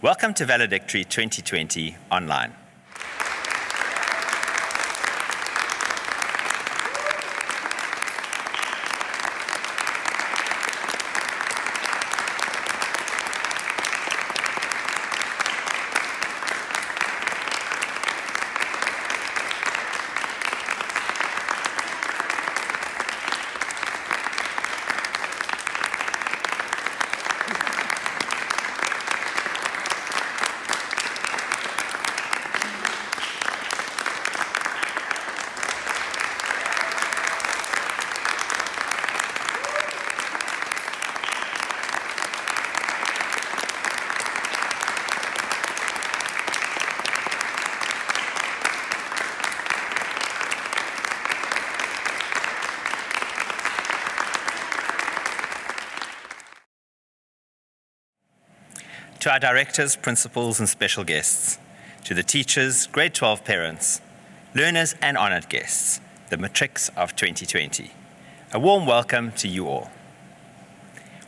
Welcome to Valedictory 2020 online. To our directors, principals, and special guests, to the teachers, grade 12 parents, learners, and honoured guests, the matrics of 2020, a warm welcome to you all.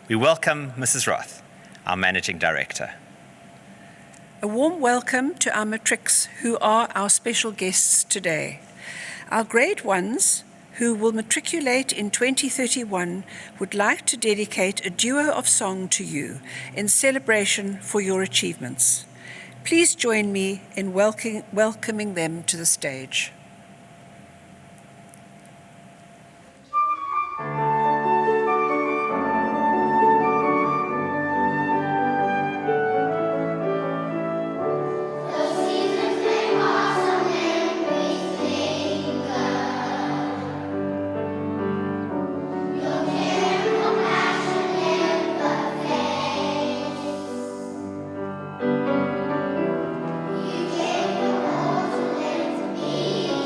We welcome Mrs. Roth, our Managing Director. A warm welcome to our matrics who are our special guests today. Our grade ones, who will matriculate in 2031, would like to dedicate a duo of song to you in celebration for your achievements. Please join me in welcoming them to the stage. You gave the world to live to be.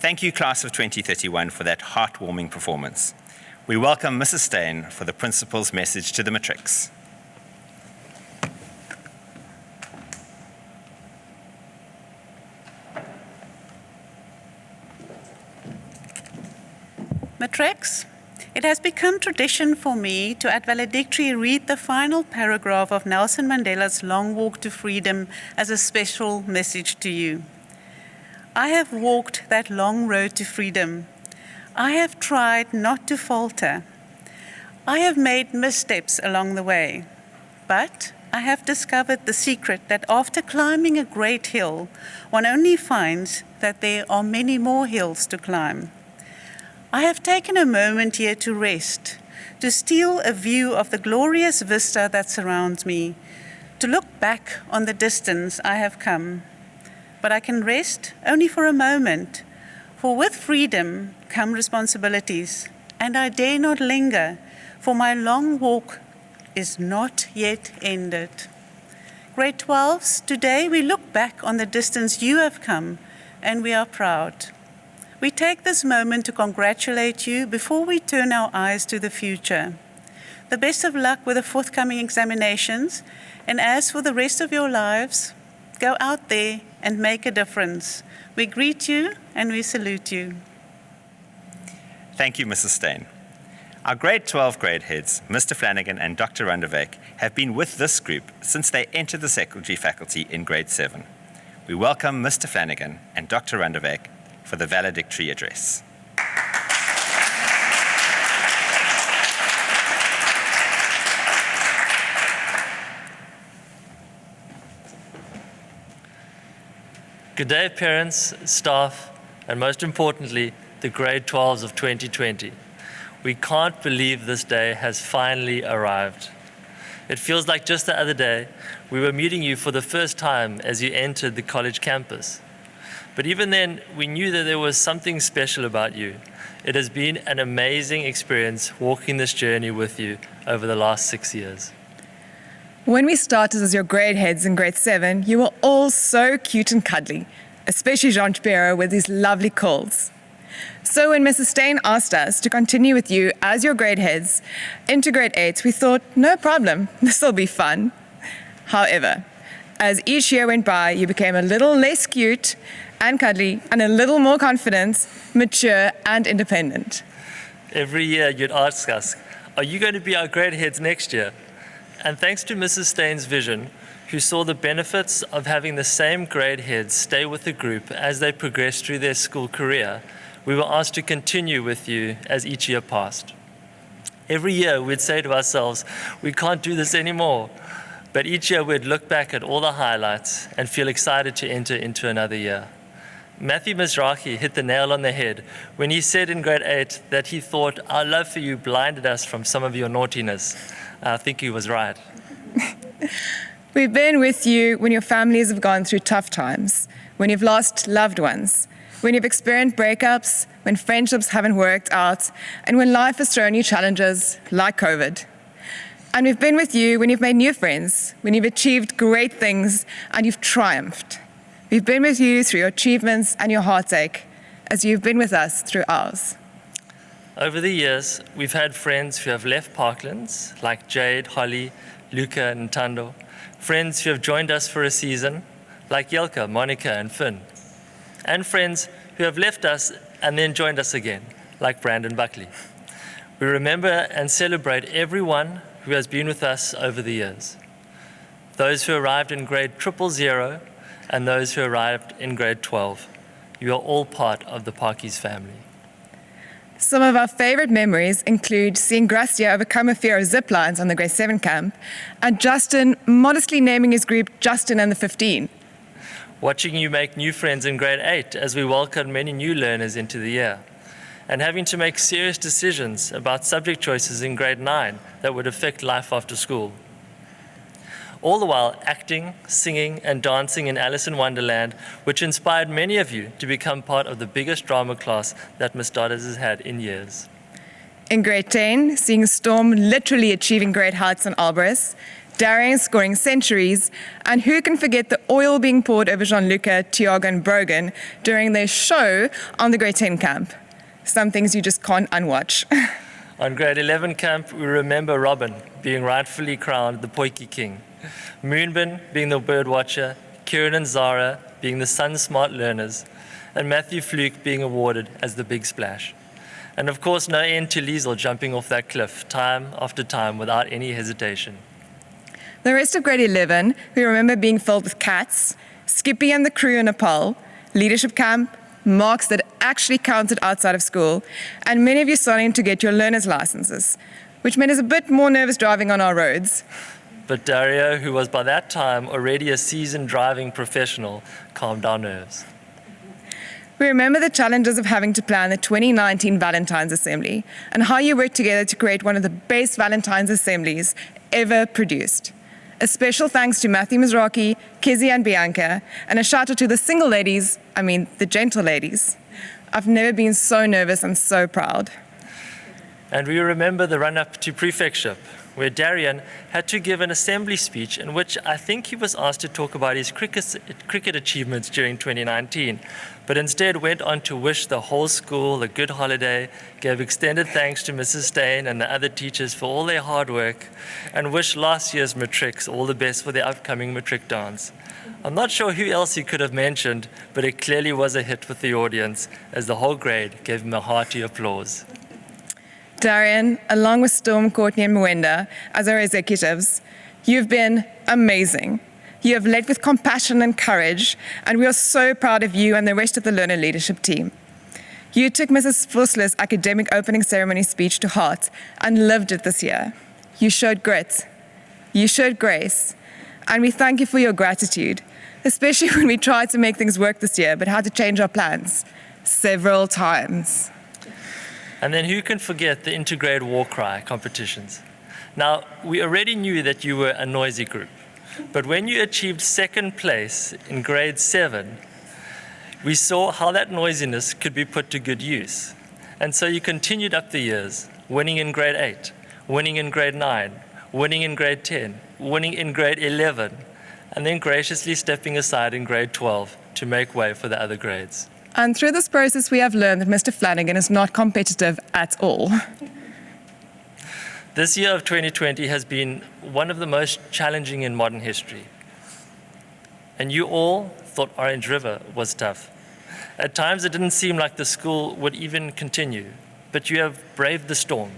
Thank you, class of 2031, for that heartwarming performance. We welcome Mrs. Steyn for the principal's message to the matrics. Matrics, it has become tradition for me to at valedictory read the final paragraph of Nelson Mandela's Long Walk to Freedom as a special message to you. I have walked that long road to freedom. I have tried not to falter. I have made missteps along the way, but I have discovered the secret that after climbing a great hill, one only finds that there are many more hills to climb. I have taken a moment here to rest, to steal a view of the glorious vista that surrounds me, to look back on the distance I have come. But I can rest only for a moment, for with freedom come responsibilities, and I dare not linger, for my long walk is not yet ended. Grade 12s, today we look back on the distance you have come, and we are proud. We take this moment to congratulate you before we turn our eyes to the future. The best of luck with the forthcoming examinations, and as for the rest of your lives, go out there and make a difference. We greet you and we salute you. Thank you, Mrs. Steyn. Our grade 12 grade heads, Mr. Flanagan and Dr. Randevek, have been with this group since they entered the secondary faculty in grade 7. We welcome Mr. Flanagan and Dr. Randevek for the valedictory address. Good day, parents, staff, and most importantly, the grade 12s of 2020. We can't believe this day has finally arrived. It feels like just the other day, we were meeting you for the first time as you entered the college campus. But even then, we knew that there was something special about you. It has been an amazing experience walking this journey with you over the last 6 years. When we started as your grade heads in grade 7, you were all so cute and cuddly, especially Jean-Pierre with his lovely calls. So when Mrs. Steyn asked us to continue with you as your grade heads into grade 8, we thought, no problem, this will be fun. However, as each year went by, you became a little less cute and cuddly and a little more confident, mature and independent. Every year you'd ask us, are you going to be our grade heads next year? And thanks to Mrs. Steyn's vision, who saw the benefits of having the same grade heads stay with the group as they progressed through their school career, we were asked to continue with you as each year passed. Every year we'd say to ourselves, we can't do this anymore. But each year we'd look back at all the highlights and feel excited to enter into another year. Matthew Mizrahi hit the nail on the head when he said in grade 8 that he thought our love for you blinded us from some of your naughtiness. I think he was right. We've been with you when your families have gone through tough times, when you've lost loved ones, when you've experienced breakups, when friendships haven't worked out, and when life has thrown you challenges like COVID. And we've been with you when you've made new friends, when you've achieved great things and you've triumphed. We've been with you through your achievements and your heartache, as you've been with us through ours. Over the years, we've had friends who have left Parklands, like Jade, Holly, Luca, and Tando. Friends who have joined us for a season, like Yelka, Monica, and Finn. And friends who have left us and then joined us again, like Brandon Buckley. We remember and celebrate everyone who has been with us over the years. Those who arrived in grade 000 and those who arrived in grade 12. You are all part of the Parkies family. Some of our favorite memories include seeing Gracia overcome a fear of zip lines on the grade 7 camp and Justin modestly naming his group Justin and the 15. Watching you make new friends in grade 8 as we welcomed many new learners into the year. And having to make serious decisions about subject choices in grade 9 that would affect life after school. All the while acting, singing, and dancing in Alice in Wonderland, which inspired many of you to become part of the biggest drama class that Ms. Dodders has had in years. In grade 10, seeing Storm literally achieving great heights on Albris, Darian scoring centuries, and who can forget the oil being poured over Gianluca, Tiago and Brogan during their show on the grade 10 camp. Some things you just can't unwatch. On grade 11 camp, we remember Robin being rightfully crowned the Poiki King, Moonbin being the bird watcher, Kieran and Zara being the sun smart learners, and Matthew Fluke being awarded as the big splash. And of course, no end to Liesel jumping off that cliff time after time without any hesitation. The rest of grade 11, we remember being filled with cats, Skippy and the crew in Nepal, leadership camp, marks that actually counted outside of school, and many of you starting to get your learner's licenses, which made us a bit more nervous driving on our roads. But Dario, who was by that time already a seasoned driving professional, calmed our nerves. We remember the challenges of having to plan the 2019 Valentine's Assembly and how you worked together to create one of the best Valentine's Assemblies ever produced. A special thanks to Matthew Mizraki, Kizzy and Bianca, and a shout out to the single ladies, the gentle ladies. I've never been so nervous and so proud. And we remember the run-up to prefectship, where Darian had to give an assembly speech in which I think he was asked to talk about his cricket achievements during 2019, but instead went on to wish the whole school a good holiday, gave extended thanks to Mrs. Stein and the other teachers for all their hard work, and wished last year's matrics all the best for their upcoming matric dance. I'm not sure who else he could have mentioned, but it clearly was a hit with the audience, as the whole grade gave him a hearty applause. Darian, along with Storm, Courtney and Mwenda as our executives, you've been amazing. You have led with compassion and courage, and we are so proud of you and the rest of the learner leadership team. You took Mrs. Fussler's academic opening ceremony speech to heart and lived it this year. You showed grit. You showed grace. And we thank you for your gratitude, especially when we tried to make things work this year but had to change our plans several times. And then who can forget the intergrade war cry competitions? Now, we already knew that you were a noisy group, but when you achieved second place in grade 7, we saw how that noisiness could be put to good use. And so you continued up the years, winning in grade 8, winning in grade 9, winning in grade 10, winning in grade 11, and then graciously stepping aside in grade 12 to make way for the other grades. And through this process, we have learned that Mr. Flanagan is not competitive at all. This year of 2020 has been one of the most challenging in modern history. And you all thought Orange River was tough. At times, it didn't seem like the school would even continue, but you have braved the storm.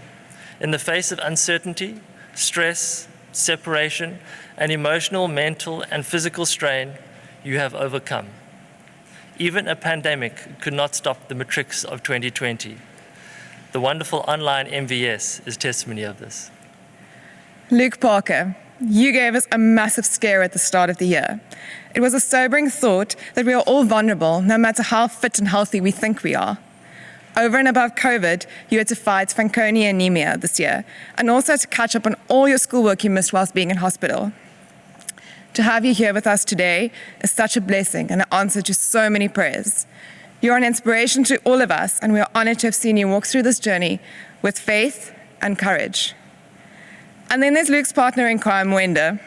In the face of uncertainty, stress, separation, and emotional, mental, and physical strain, you have overcome. Even a pandemic could not stop the matrics of 2020. The wonderful online MVS is testimony of this. Luke Parker, you gave us a massive scare at the start of the year. It was a sobering thought that we are all vulnerable, no matter how fit and healthy we think we are. Over and above COVID, you had to fight Fanconi anemia this year, and also had to catch up on all your schoolwork you missed whilst being in hospital. To have you here with us today is such a blessing and an answer to so many prayers. You are an inspiration to all of us, and we are honored to have seen you walk through this journey with faith and courage. And then there's Luke's partner in crime, Mwenda,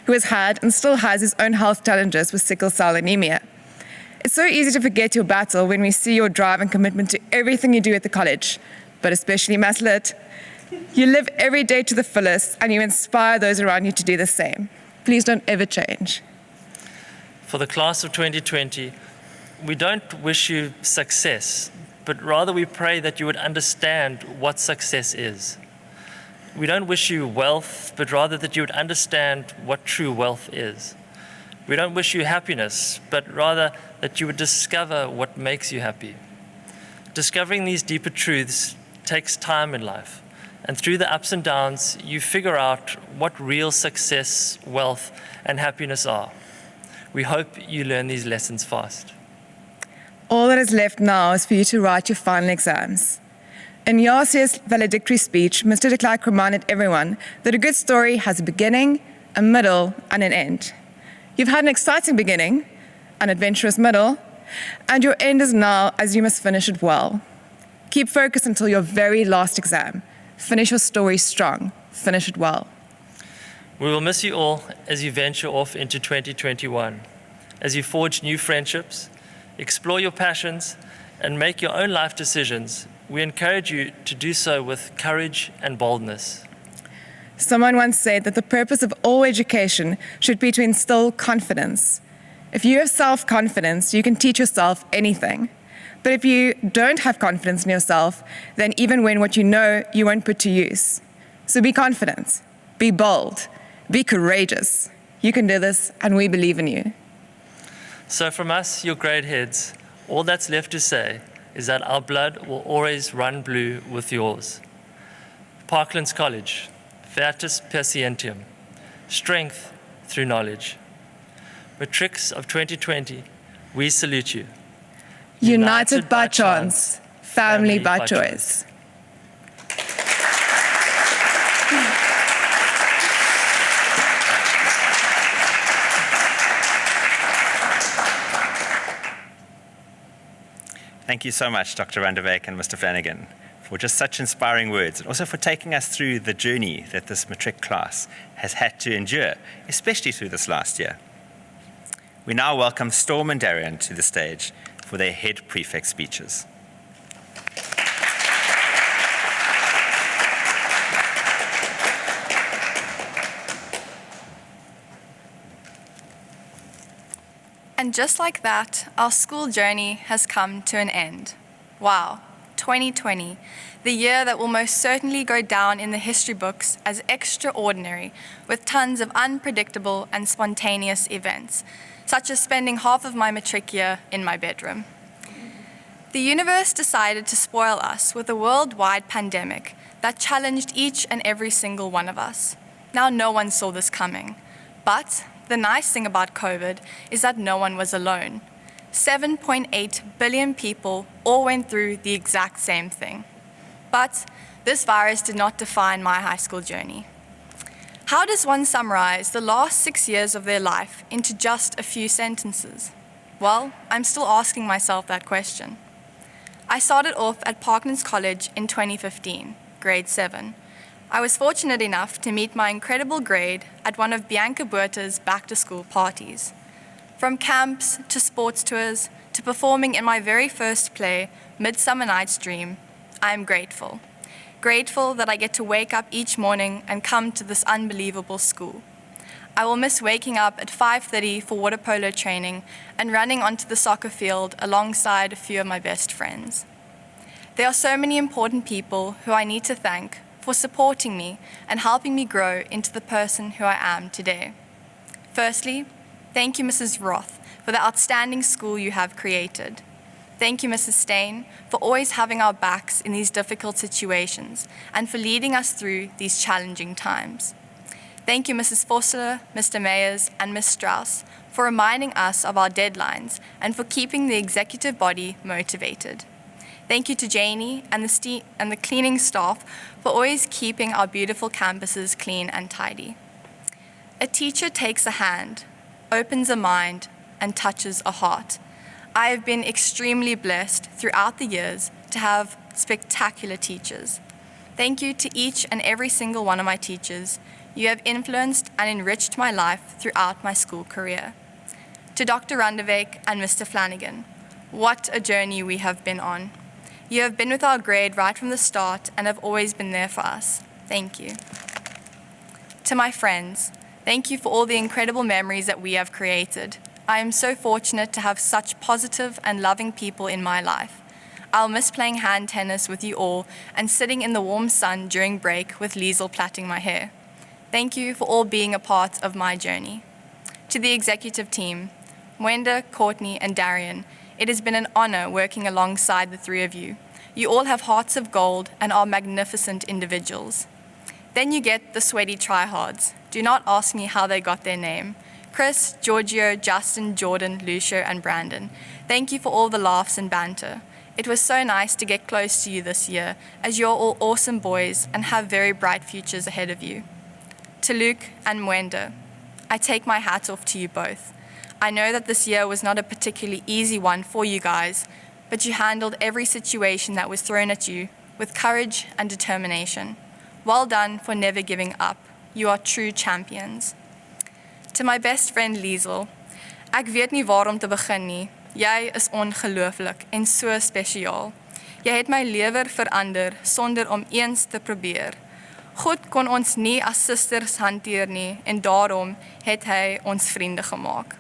who has had and still has his own health challenges with sickle cell anemia. It's so easy to forget your battle when we see your drive and commitment to everything you do at the college, but especially Mass Lit. You live every day to the fullest, and you inspire those around you to do the same. Please don't ever change. For the class of 2020, we don't wish you success, but rather we pray that you would understand what success is. We don't wish you wealth, but rather that you would understand what true wealth is. We don't wish you happiness, but rather that you would discover what makes you happy. Discovering these deeper truths takes time in life. And through the ups and downs, you figure out what real success, wealth, and happiness are. We hope you learn these lessons fast. All that is left now is for you to write your final exams. In Yasia's valedictory speech, Mr. de Klerk reminded everyone that a good story has a beginning, a middle, and an end. You've had an exciting beginning, an adventurous middle, and your end is now, as you must finish it well. Keep focused until your very last exam. Finish your story strong. Finish it well. We will miss you all as you venture off into 2021, as you forge new friendships, explore your passions, and make your own life decisions. We encourage you to do so with courage and boldness. Someone once said that the purpose of all education should be to instill confidence. If you have self-confidence, you can teach yourself anything. But if you don't have confidence in yourself, then even when what you know, you won't put to use. So be confident, be bold, be courageous. You can do this, and we believe in you. So from us, your grade heads, all that's left to say is that our blood will always run blue with yours. Parklands College, Vertus Persientium, strength through knowledge. Matrix of 2020, we salute you. United by chance, family by choice. Thank you so much, Dr. Van der Beek and Mr. Flanagan, for just such inspiring words, and also for taking us through the journey that this matric class has had to endure, especially through this last year. We now welcome Storm and Darian to the stage for their head prefect speeches. And just like that, our school journey has come to an end. Wow, 2020, the year that will most certainly go down in the history books as extraordinary, with tons of unpredictable and spontaneous events, such as spending half of my matric year in my bedroom. The universe decided to spoil us with a worldwide pandemic that challenged each and every single one of us. Now, no one saw this coming, but the nice thing about COVID is that no one was alone. 7.8 billion people all went through the exact same thing. But this virus did not define my high school journey. How does one summarize the last 6 years of their life into just a few sentences? Well, I'm still asking myself that question. I started off at Parklands College in 2015, grade 7. I was fortunate enough to meet my incredible grade at one of Bianca Buerta's back-to-school parties. From camps to sports tours to performing in my very first play, Midsummer Night's Dream, I am grateful. Grateful that I get to wake up each morning and come to this unbelievable school. I will miss waking up at 5:30 for water polo training and running onto the soccer field alongside a few of my best friends. There are so many important people who I need to thank for supporting me and helping me grow into the person who I am today. Firstly, thank you, Mrs. Roth, for the outstanding school you have created. Thank you, Mrs. Stein, for always having our backs in these difficult situations and for leading us through these challenging times. Thank you, Mrs. Fossler, Mr. Mayers, and Ms. Strauss, for reminding us of our deadlines and for keeping the executive body motivated. Thank you to Janie and the cleaning staff for always keeping our beautiful campuses clean and tidy. A teacher takes a hand, opens a mind, and touches a heart. I have been extremely blessed throughout the years to have spectacular teachers. Thank you to each and every single one of my teachers. You have influenced and enriched my life throughout my school career. To Dr. Van der Beek and Mr. Flanagan, what a journey we have been on. You have been with our grade right from the start and have always been there for us. Thank you. To my friends, thank you for all the incredible memories that we have created. I am so fortunate to have such positive and loving people in my life. I'll miss playing hand tennis with you all and sitting in the warm sun during break with Liesel plaiting my hair. Thank you for all being a part of my journey. To the executive team, Mwenda, Courtney, and Darian, it has been an honor working alongside the three of you. You all have hearts of gold and are magnificent individuals. Then you get the sweaty tryhards. Do not ask me how they got their name. Chris, Giorgio, Justin, Jordan, Lucio, and Brandon, thank you for all the laughs and banter. It was so nice to get close to you this year, as you're all awesome boys and have very bright futures ahead of you. To Luke and Mwenda, I take my hat off to you both. I know that this year was not a particularly easy one for you guys, but you handled every situation that was thrown at you with courage and determination. Well done for never giving up. you are true champions. To my best friend Liesel, ek weet nie waar om te begin nie. Jy is ongelooflik en so spesiaal. Jy het my lewe verander sonder om eens te probeer. God kon ons nie as susters hanteer nie en daarom het hy ons vriende gemaak.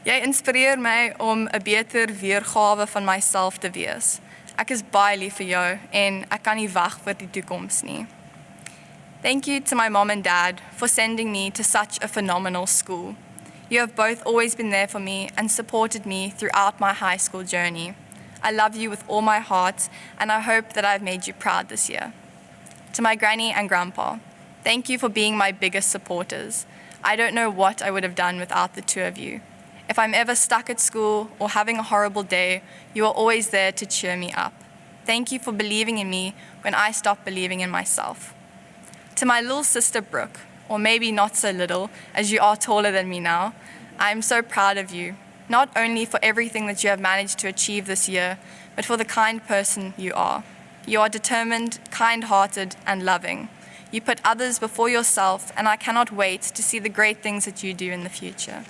Jy inspireer my om 'n beter weergawe van myself te wees. Ek is baie lief vir jou en ek kan nie wag vir die toekoms nie. Thank you to my mom and dad for sending me to such a phenomenal school. You have both always been there for me and supported me throughout my high school journey. I love you with all my heart and I hope that I've made you proud this year. To my granny and grandpa, thank you for being my biggest supporters. I don't know what I would have done without the two of you. If I'm ever stuck at school or having a horrible day, you are always there to cheer me up. Thank you for believing in me when I stopped believing in myself. To my little sister Brooke, or maybe not so little, as you are taller than me now, I am so proud of you, not only for everything that you have managed to achieve this year, but for the kind person you are. You are determined, kind-hearted, and loving. You put others before yourself, and I cannot wait to see the great things that you do in the future.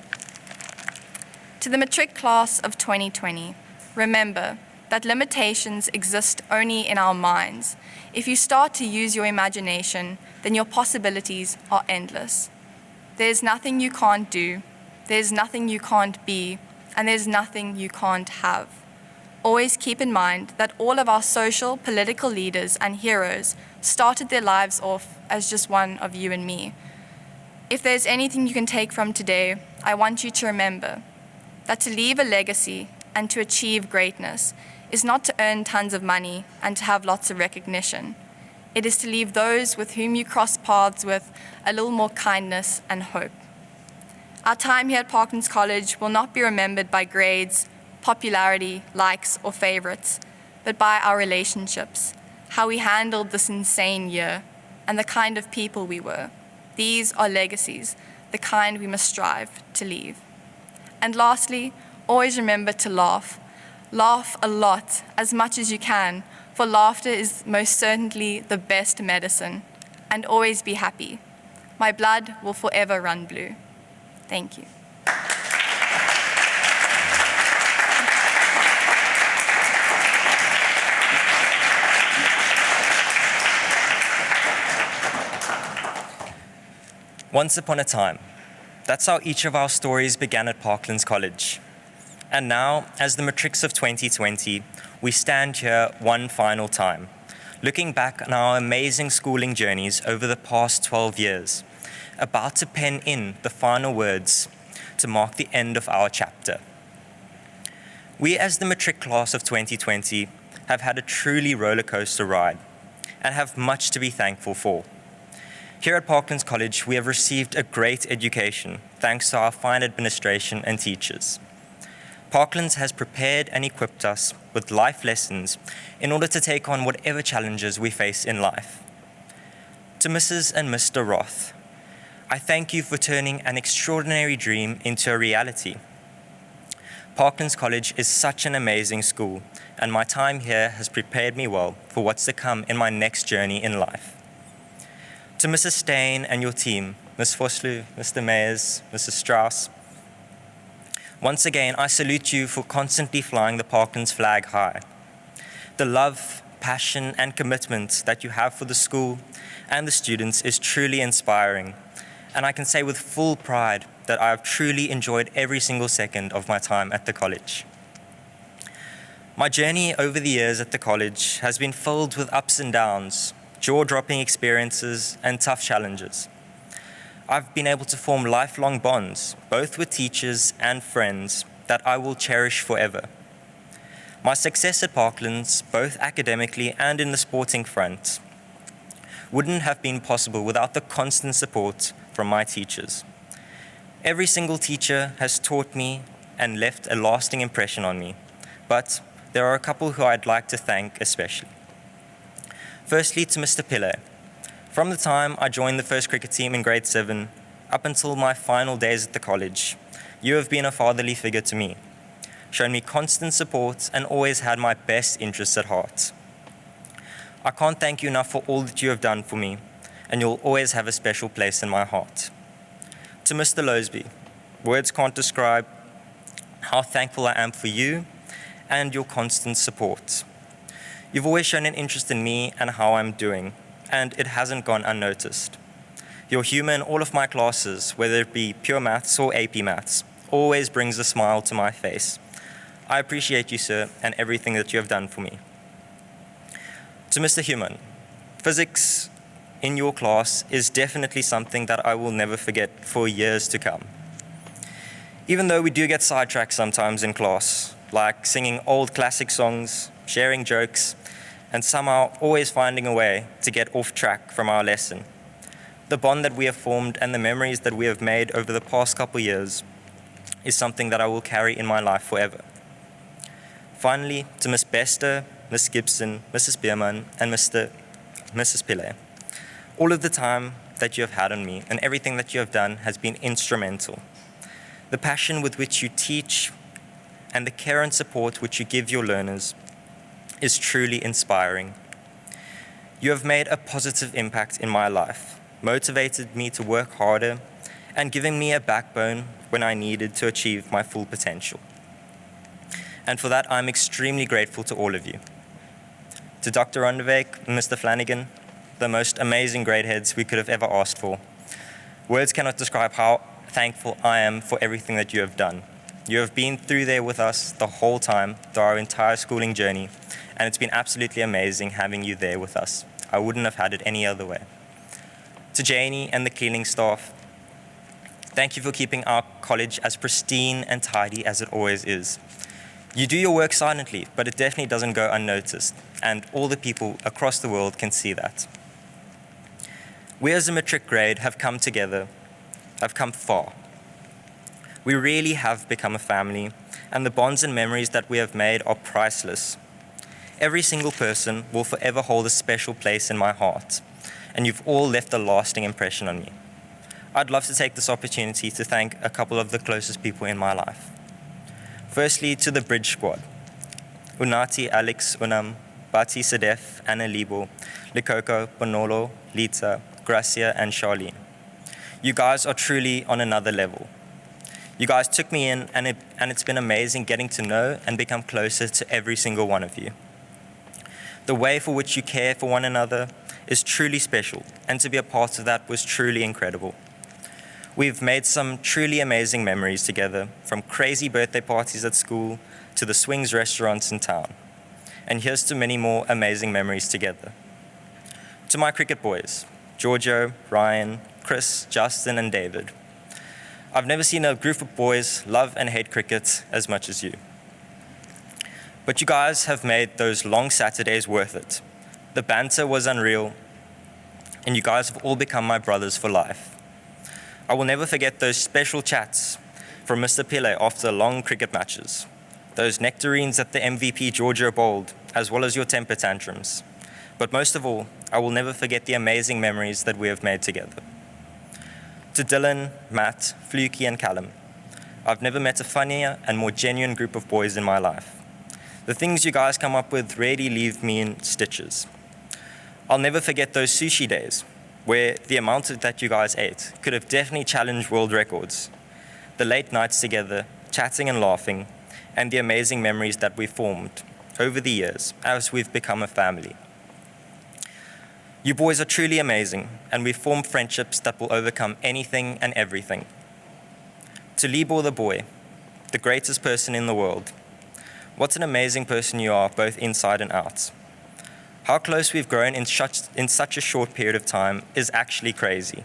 To the matric class of 2020, remember that limitations exist only in our minds. If you start to use your imagination, then your possibilities are endless. There's nothing you can't do, there's nothing you can't be, and there's nothing you can't have. Always keep in mind that all of our social, political leaders and heroes started their lives off as just one of you and me. If there's anything you can take from today, I want you to remember that to leave a legacy and to achieve greatness is not to earn tons of money and to have lots of recognition. It is to leave those with whom you cross paths with a little more kindness and hope. Our time here at Parklands College will not be remembered by grades, popularity, likes, or favorites, but by our relationships, how we handled this insane year, and the kind of people we were. These are legacies, the kind we must strive to leave. And lastly, always remember to laugh. Laugh a lot, as much as you can, for laughter is most certainly the best medicine. And always be happy. My blood will forever run blue. Thank you. Once upon a time, that's how each of our stories began at Parklands College. And now, as the matrics of 2020, we stand here one final time, looking back on our amazing schooling journeys over the past 12 years, about to pen in the final words to mark the end of our chapter. We, as the matric class of 2020, have had a truly roller coaster ride and have much to be thankful for. Here at Parklands College, we have received a great education thanks to our fine administration and teachers. Parklands has prepared and equipped us with life lessons in order to take on whatever challenges we face in life. To Mrs. and Mr. Roth, I thank you for turning an extraordinary dream into a reality. Parklands College is such an amazing school, and my time here has prepared me well for what's to come in my next journey in life. To Mrs. Steyn and your team, Ms. Vosloo, Mr. Mayers, Mrs. Strauss, once again, I salute you for constantly flying the Parklands flag high. The love, passion, and commitment that you have for the school and the students is truly inspiring, and I can say with full pride that I have truly enjoyed every single second of my time at the college. My journey over the years at the college has been filled with ups and downs, jaw-dropping experiences, and tough challenges. I've been able to form lifelong bonds, both with teachers and friends, that I will cherish forever. My success at Parklands, both academically and in the sporting front, wouldn't have been possible without the constant support from my teachers. Every single teacher has taught me and left a lasting impression on me, but there are a couple who I'd like to thank especially. Firstly, to Mr. Pillay. From the time I joined the first cricket team in grade 7, up until my final days at the college, you have been a fatherly figure to me, shown me constant support and always had my best interests at heart. I can't thank you enough for all that you have done for me and you'll always have a special place in my heart. To Mr. Losby, words can't describe how thankful I am for you and your constant support. You've always shown an interest in me and how I'm doing, and it hasn't gone unnoticed. Your humor in all of my classes, whether it be pure maths or AP maths, always brings a smile to my face. I appreciate you, sir, and everything that you have done for me. To Mr. Human, physics in your class is definitely something that I will never forget for years to come. Even though we do get sidetracked sometimes in class, like singing old classic songs, sharing jokes, and somehow always finding a way to get off track from our lesson, the bond that we have formed and the memories that we have made over the past couple years is something that I will carry in my life forever. Finally, to Miss Bester, Miss Gibson, Mrs. Bierman, and Mrs. Pillay, all of the time that you have had on me and everything that you have done has been instrumental. The passion with which you teach and the care and support which you give your learners is truly inspiring. You have made a positive impact in my life, motivated me to work harder, and given me a backbone when I needed to achieve my full potential. And for that, I'm extremely grateful to all of you. To Dr. Underbeek and Mr. Flanagan, the most amazing grade heads we could have ever asked for. Words cannot describe how thankful I am for everything that you have done. You have been through there with us the whole time, through our entire schooling journey, and it's been absolutely amazing having you there with us. I wouldn't have had it any other way. To Janie and the cleaning staff, thank you for keeping our college as pristine and tidy as it always is. You do your work silently, but it definitely doesn't go unnoticed, and all the people across the world can see that. We as a matric grade have come together, have come far. We really have become a family, and the bonds and memories that we have made are priceless. Every single person will forever hold a special place in my heart, and you've all left a lasting impression on me. I'd love to take this opportunity to thank a couple of the closest people in my life. Firstly, to the Bridge Squad, Unati, Alex, Unam, Bati, Sadef, Anna Libo, Likoko, Bonolo, Lita, Gracia, and Charlene. You guys are truly on another level. You guys took me in, and it's been amazing getting to know and become closer to every single one of you. The way for which you care for one another is truly special, and to be a part of that was truly incredible. We've made some truly amazing memories together, from crazy birthday parties at school to the Swings restaurants in town. And here's to many more amazing memories together. To my cricket boys, Giorgio, Ryan, Chris, Justin, and David. I've never seen a group of boys love and hate cricket as much as you. But you guys have made those long Saturdays worth it. The banter was unreal, and you guys have all become my brothers for life. I will never forget those special chats from Mr. Pillay after long cricket matches, those nectarines at the MVP Georgia bowled, as well as your temper tantrums. But most of all, I will never forget the amazing memories that we have made together. To Dylan, Matt, Fluky, and Callum, I've never met a funnier and more genuine group of boys in my life. The things you guys come up with really leave me in stitches. I'll never forget those sushi days, where the amount that you guys ate could have definitely challenged world records. The late nights together, chatting and laughing, and the amazing memories that we formed over the years as we've become a family. You boys are truly amazing, and we've formed friendships that will overcome anything and everything. To Libor the boy, the greatest person in the world, what an amazing person you are, both inside and out. How close we've grown in such a short period of time is actually crazy.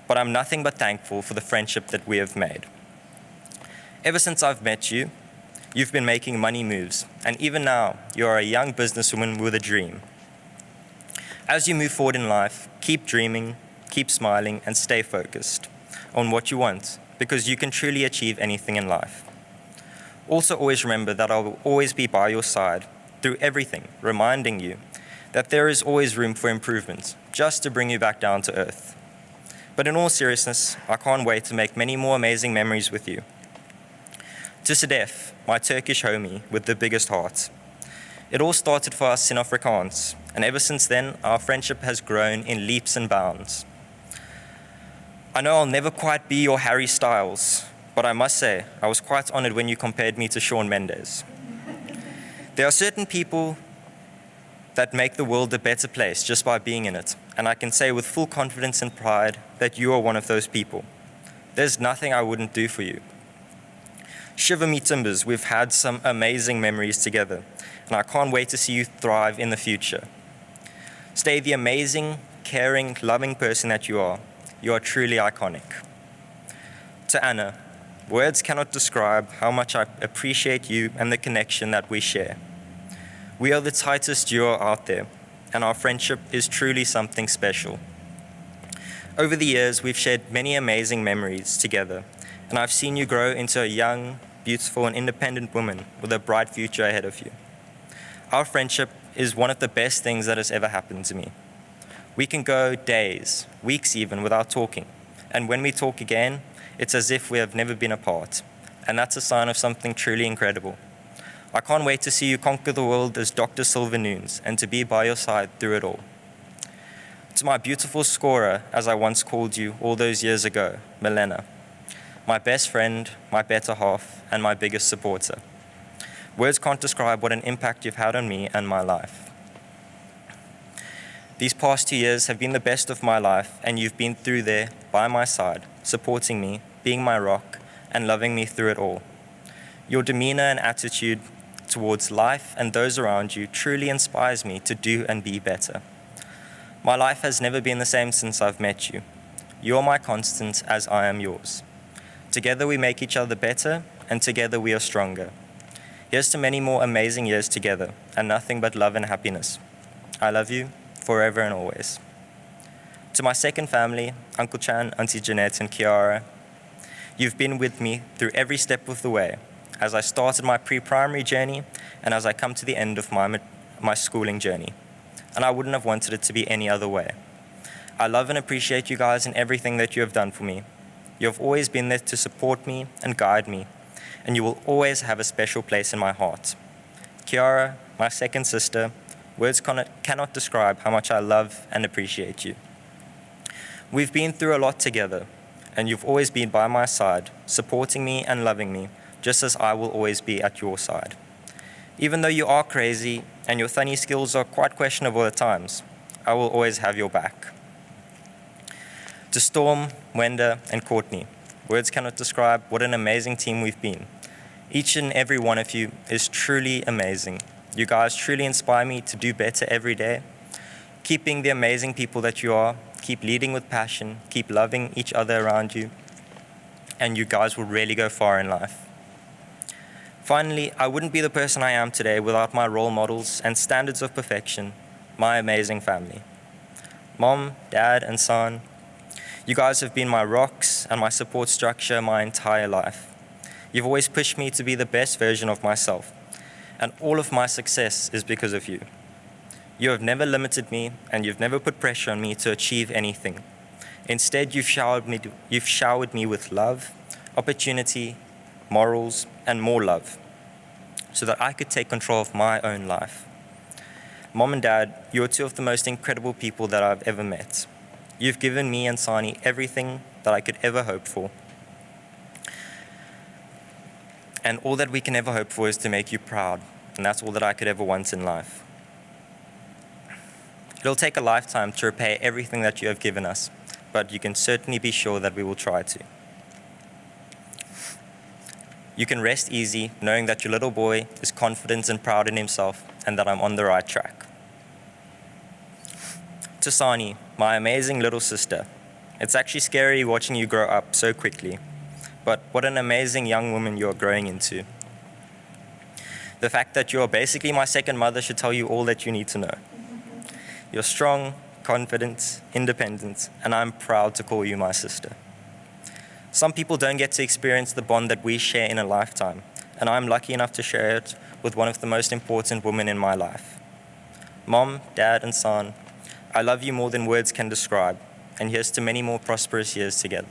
But I'm nothing but thankful for the friendship that we have made. Ever since I've met you, you've been making money moves, and even now, you are a young businesswoman with a dream. As you move forward in life, keep dreaming, keep smiling, and stay focused on what you want, because you can truly achieve anything in life. Also, always remember that I will always be by your side through everything, reminding you that there is always room for improvement, just to bring you back down to earth. But in all seriousness, I can't wait to make many more amazing memories with you. To Sadef, my Turkish homie with the biggest heart. It all started for us in Afrikaans, And ever since then, our friendship has grown in leaps and bounds. I know I'll never quite be your Harry Styles, but I must say, I was quite honored when you compared me to Shawn Mendes. There are certain people that make the world a better place just by being in it, and I can say with full confidence and pride that you are one of those people. There's nothing I wouldn't do for you. Shiver me timbers, we've had some amazing memories together, and I can't wait to see you thrive in the future. Stay the amazing, caring, loving person that you are. You are truly iconic. To Anna, words cannot describe how much I appreciate you and the connection that we share. We are the tightest duo out there, and our friendship is truly something special. Over the years, we've shared many amazing memories together, and I've seen you grow into a young, beautiful, and independent woman with a bright future ahead of you. Our friendship is one of the best things that has ever happened to me. We can go days, weeks even, without talking, and when we talk again, it's as if we have never been apart, and that's a sign of something truly incredible. I can't wait to see you conquer the world as Dr. Silver Noons and to be by your side through it all. To my beautiful scorer, as I once called you all those years ago, Milena, my best friend, my better half, and my biggest supporter. Words can't describe what an impact you've had on me and my life. These past 2 years have been the best of my life, and you've been through there by my side, supporting me, being my rock, and loving me through it all. Your demeanor and attitude towards life and those around you truly inspires me to do and be better. My life has never been the same since I've met you. You are my constant as I am yours. Together we make each other better, and together we are stronger. Here's to many more amazing years together, and nothing but love and happiness. I love you forever and always. To my second family, Uncle Chan, Auntie Jeanette, and Kiara, you've been with me through every step of the way, as I started my pre-primary journey and as I come to the end of my schooling journey. And I wouldn't have wanted it to be any other way. I love and appreciate you guys and everything that you have done for me. You have always been there to support me and guide me, and you will always have a special place in my heart. Kiara, my second sister, words cannot describe how much I love and appreciate you. We've been through a lot together, and you've always been by my side, supporting me and loving me, just as I will always be at your side. Even though you are crazy and your funny skills are quite questionable at times, I will always have your back. To Storm, Wenda, and Courtney, words cannot describe what an amazing team we've been. Each and every one of you is truly amazing. You guys truly inspire me to do better every day. Keep being the amazing people that you are, keep leading with passion, keep loving each other around you, and you guys will really go far in life. Finally, I wouldn't be the person I am today without my role models and standards of perfection, my amazing family. Mom, Dad, and son, you guys have been my rocks and my support structure my entire life. You've always pushed me to be the best version of myself, and all of my success is because of you. You have never limited me, and you've never put pressure on me to achieve anything. Instead, you've showered me with love, opportunity, morals, and more love, so that I could take control of my own life. Mom and Dad, you are two of the most incredible people that I've ever met. You've given me and Sani everything that I could ever hope for. And all that we can ever hope for is to make you proud, and that's all that I could ever want in life. It'll take a lifetime to repay everything that you have given us, but you can certainly be sure that we will try to. You can rest easy knowing that your little boy is confident and proud in himself and that I'm on the right track. To Sani, my amazing little sister, it's actually scary watching you grow up so quickly, but what an amazing young woman you're growing into. The fact that you're basically my second mother should tell you all that you need to know. You're strong, confident, independent, and I'm proud to call you my sister. Some people don't get to experience the bond that we share in a lifetime, and I'm lucky enough to share it with one of the most important women in my life. Mom, Dad, and son, I love you more than words can describe, and here's to many more prosperous years together.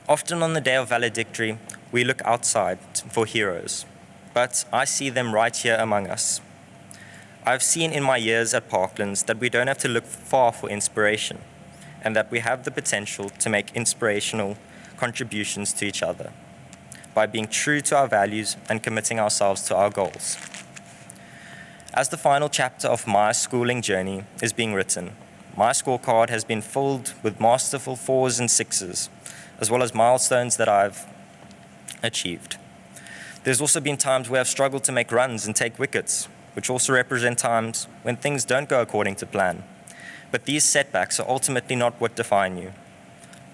Often on the day of Valedictory, we look outside for heroes, but I see them right here among us. I've seen in my years at Parklands that we don't have to look far for inspiration, and that we have the potential to make inspirational contributions to each other by being true to our values and committing ourselves to our goals. As the final chapter of my schooling journey is being written, my scorecard has been filled with masterful 4s and 6s, as well as milestones that I've achieved. There's also been times where I've struggled to make runs and take wickets, which also represent times when things don't go according to plan. But these setbacks are ultimately not what define you.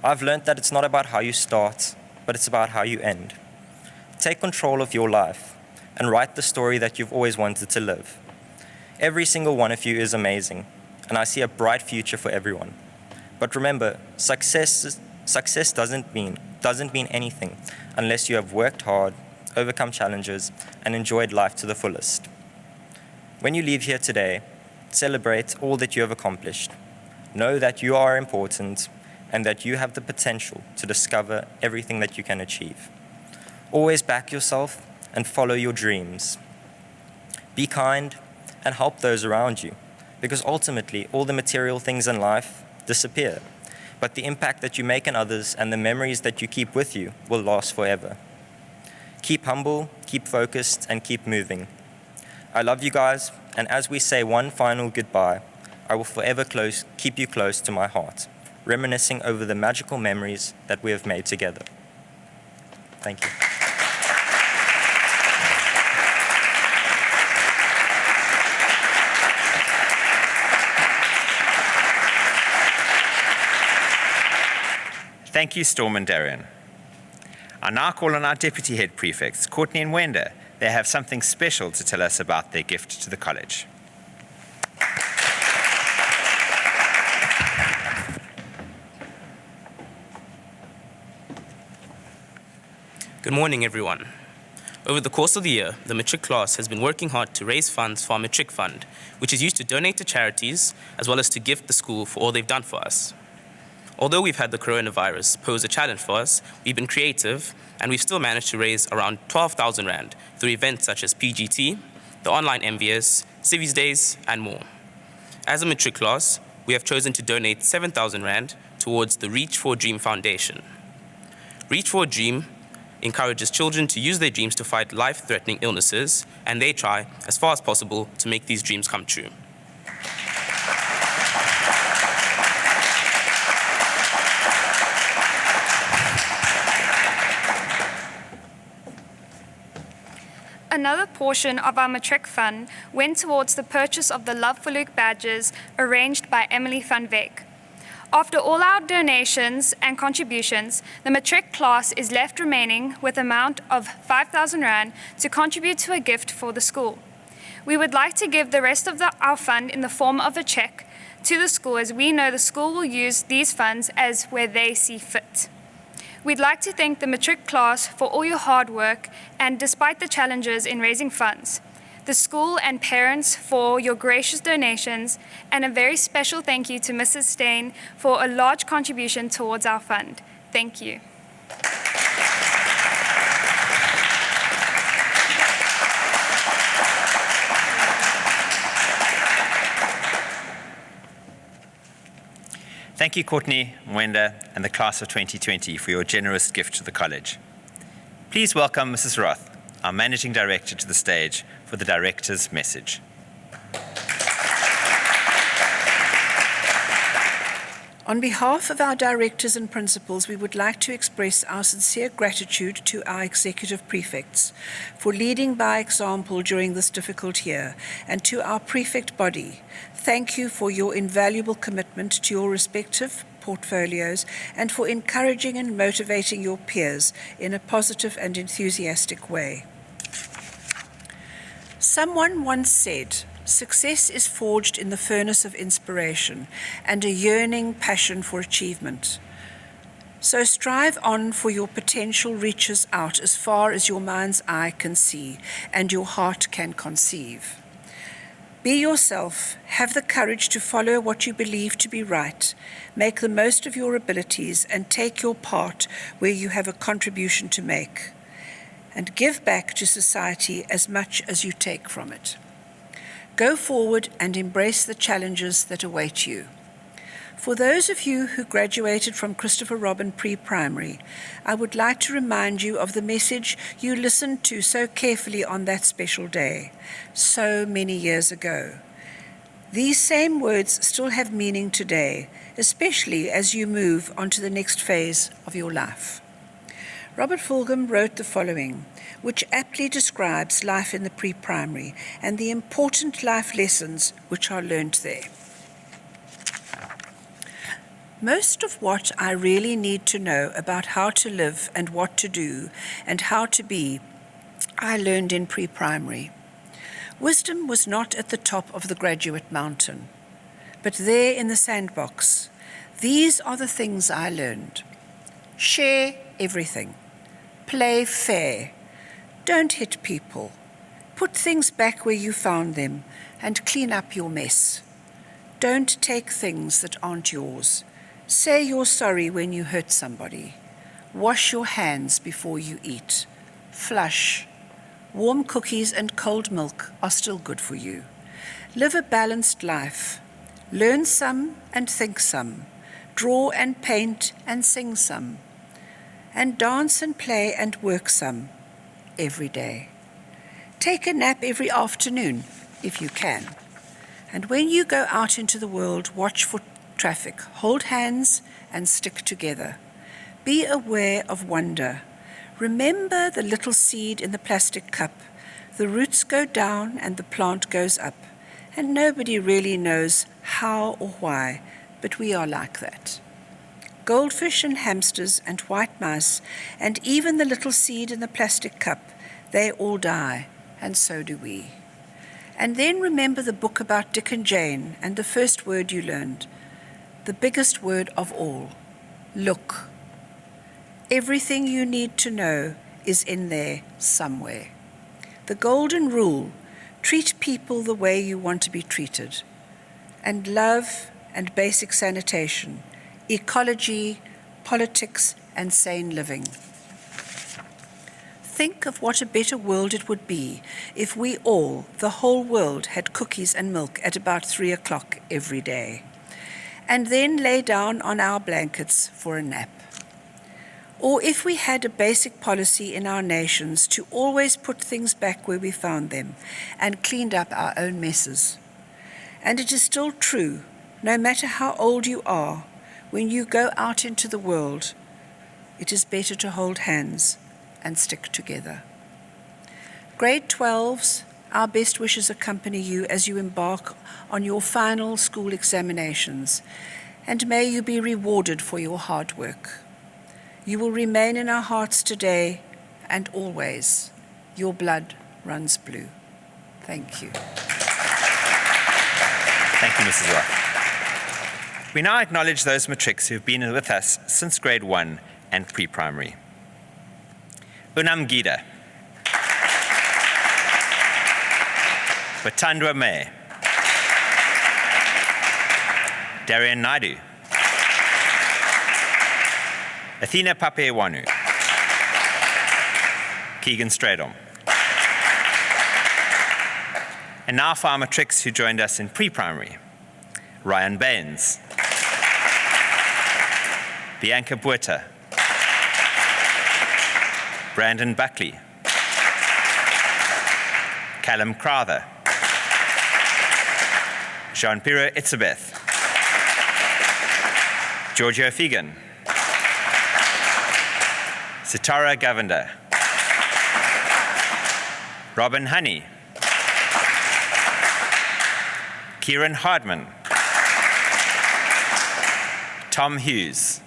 I've learned that it's not about how you start, but it's about how you end. Take control of your life and write the story that you've always wanted to live. Every single one of you is amazing, and I see a bright future for everyone. But remember, success doesn't mean anything unless you have worked hard, overcome challenges, and enjoyed life to the fullest. When you leave here today, celebrate all that you have accomplished. Know that you are important and that you have the potential to discover everything that you can achieve. Always back yourself and follow your dreams. Be kind and help those around you, because ultimately all the material things in life disappear, but the impact that you make on others and the memories that you keep with you will last forever. Keep humble, keep focused, and keep moving. I love you guys, and as we say one final goodbye, I will forever keep you close to my heart, reminiscing over the magical memories that we have made together. Thank you. Thank you, Storm and Darian. I now call on our Deputy Head Prefects, Courtney and Wenda. They have something special to tell us about their gift to the college. Good morning, everyone. Over the course of the year, the matric class has been working hard to raise funds for our matric fund, which is used to donate to charities as well as to gift the school for all they've done for us. Although we've had the coronavirus pose a challenge for us, we've been creative and we've still managed to raise around 12,000 Rand through events such as PGT, the online MVS, Civies Days, and more. As a matric class, we have chosen to donate 7,000 Rand towards the Reach for a Dream Foundation. Reach for a Dream encourages children to use their dreams to fight life-threatening illnesses, and they try as far as possible to make these dreams come true. Another portion of our matric fund went towards the purchase of the Love for Luke badges arranged by Emily van Veek. After all our donations and contributions, the matric class is left remaining with an amount of 5,000 Rand to contribute to a gift for the school. We would like to give the rest of our fund in the form of a check to the school, as we know the school will use these funds as where they see fit. We'd like to thank the matric class for all your hard work and despite the challenges in raising funds, the school and parents for your gracious donations, and a very special thank you to Mrs. Steyn for a large contribution towards our fund. Thank you. Thank you, Courtney, Mwenda, and the class of 2020 for your generous gift to the college. Please welcome Mrs. Roth, our Managing Director, to the stage for the Director's message. On behalf of our directors and principals, we would like to express our sincere gratitude to our executive prefects for leading by example during this difficult year, and to our prefect body. Thank you for your invaluable commitment to your respective portfolios and for encouraging and motivating your peers in a positive and enthusiastic way. Someone once said, "Success is forged in the furnace of inspiration and a yearning passion for achievement." So strive on, for your potential reaches out as far as your mind's eye can see and your heart can conceive. Be yourself, have the courage to follow what you believe to be right, make the most of your abilities, and take your part where you have a contribution to make, and give back to society as much as you take from it. Go forward and embrace the challenges that await you. For those of you who graduated from Christopher Robin Pre-Primary, I would like to remind you of the message you listened to so carefully on that special day, so many years ago. These same words still have meaning today, especially as you move on to the next phase of your life. Robert Fulgham wrote the following, which aptly describes life in the pre-primary and the important life lessons which are learnt there. Most of what I really need to know about how to live and what to do and how to be, I learned in pre-primary. Wisdom was not at the top of the graduate mountain, but there in the sandbox. These are the things I learned. Share everything. Play fair. Don't hit people. Put things back where you found them and clean up your mess. Don't take things that aren't yours. Say you're sorry when you hurt somebody. Wash your hands before you eat. Flush. Warm cookies and cold milk are still good for you. Live a balanced life. Learn some and think some. Draw and paint and sing some. And dance and play and work some every day. Take a nap every afternoon, if you can. And when you go out into the world, watch for traffic. Hold hands and stick together. Be aware of wonder. Remember the little seed in the plastic cup. The roots go down and the plant goes up. And nobody really knows how or why, but we are like that. Goldfish and hamsters and white mice, and even the little seed in the plastic cup, they all die, and so do we. And then remember the book about Dick and Jane and the first word you learned, the biggest word of all, look. Everything you need to know is in there somewhere. The golden rule, treat people the way you want to be treated. And love and basic sanitation, ecology, politics, and sane living. Think of what a better world it would be if we all, the whole world, had cookies and milk at about 3 o'clock every day. And then lay down on our blankets for a nap. Or if we had a basic policy in our nations to always put things back where we found them and cleaned up our own messes. And it is still true, no matter how old you are, when you go out into the world, it is better to hold hands and stick together. Grade 12s, our best wishes accompany you as you embark on your final school examinations, and may you be rewarded for your hard work. You will remain in our hearts today and always. Your blood runs blue. Thank you. Thank you, Mrs. Roth. We now acknowledge those matrics who have been with us since grade 1 and pre-primary. Unam Gida. Batandwa May. Darian Naidu. Athena Papewanu. Keegan Stradom. And now for our matrics who joined us in pre-primary. Ryan Baines. Bianca Buerta. Brandon Buckley. Callum Crowther. Jean-Pierre Itzebeth. Giorgio Fegan. Sitara Govender. Robin Honey. Kieran Hardman. Tom Hughes.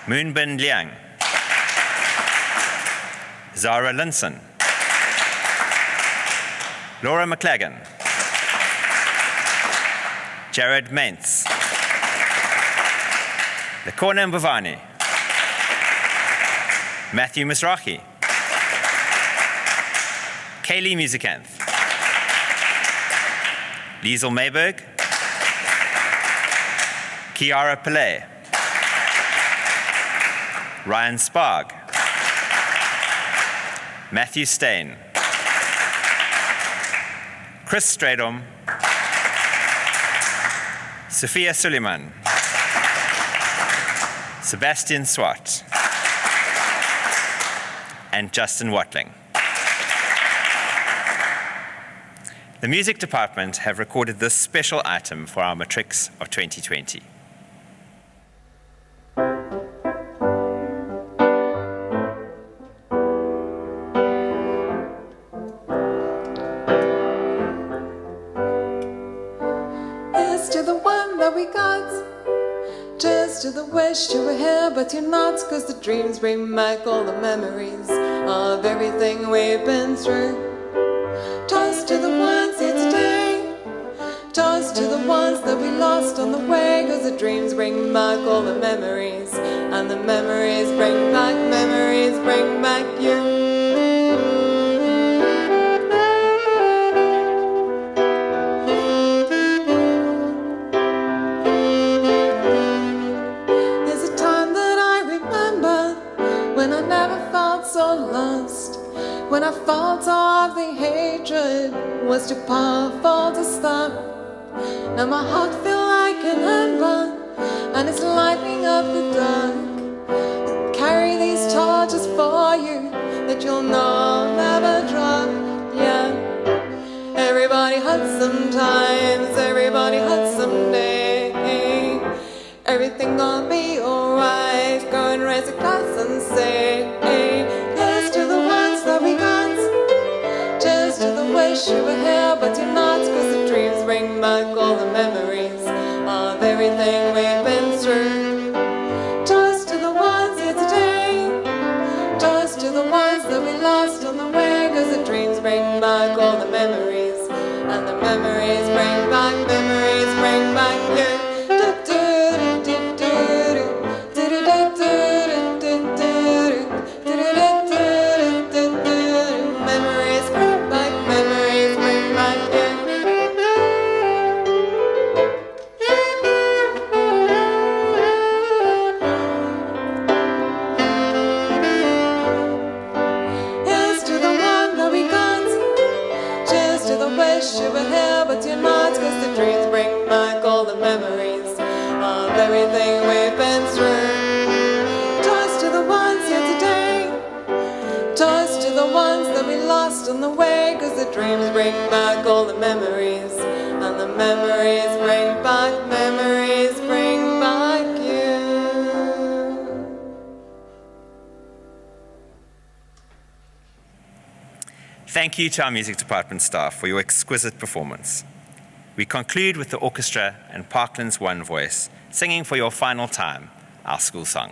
Moonbin Liang. Zara Linson. Laura McLagan. Jared Maintz. Lakona Mbavani. Matthew Misrahi. Kaylee Musikanth. Liesel Mayberg. Kiara Pillay. Ryan Sparg. Matthew Stain. Chris Stradom, Sophia Suleiman, Sebastian Swart, and Justin Watling. The music department have recorded this special item for our matrics of 2020. Here's to the one that we got. Cheers to the wish you were here, but you're not, 'cause the dreams bring back all the memories of everything we've been through. Toast to the ones here today. Toast to the ones that we lost on the way, 'cause the dreams bring back all the memories, and the memories bring back you. There's a time that I remember when I never felt so lost, when I felt all of the hatred was too powerful to stop. Now my heart feels like an ember, and it's lighting up the dark. Carry these torches for you that you'll know never drop. Yeah, everybody hurts sometimes, everybody hurts someday. Everything gonna be alright. Go and raise a glass and say, here's to the ones that we got. Cheers to the wish you were here, but you're not, 'cause the dreams bring back all the memories of everything we've been through. Toast to the ones here today. Toast to the ones that we lost on the way, 'cause the dreams bring back all the memories, and the memories bring back you. You were here, but you're not, 'cause the dreams bring back all the memories of everything we've been through. Toast to the ones here today. Toast to the ones that we lost on the way, 'cause the dreams bring back all the memories, and the memories bring back you. Thank you to our music department staff for your exquisite performance. We conclude with the orchestra and Parkland's One Voice singing for your final time our school song.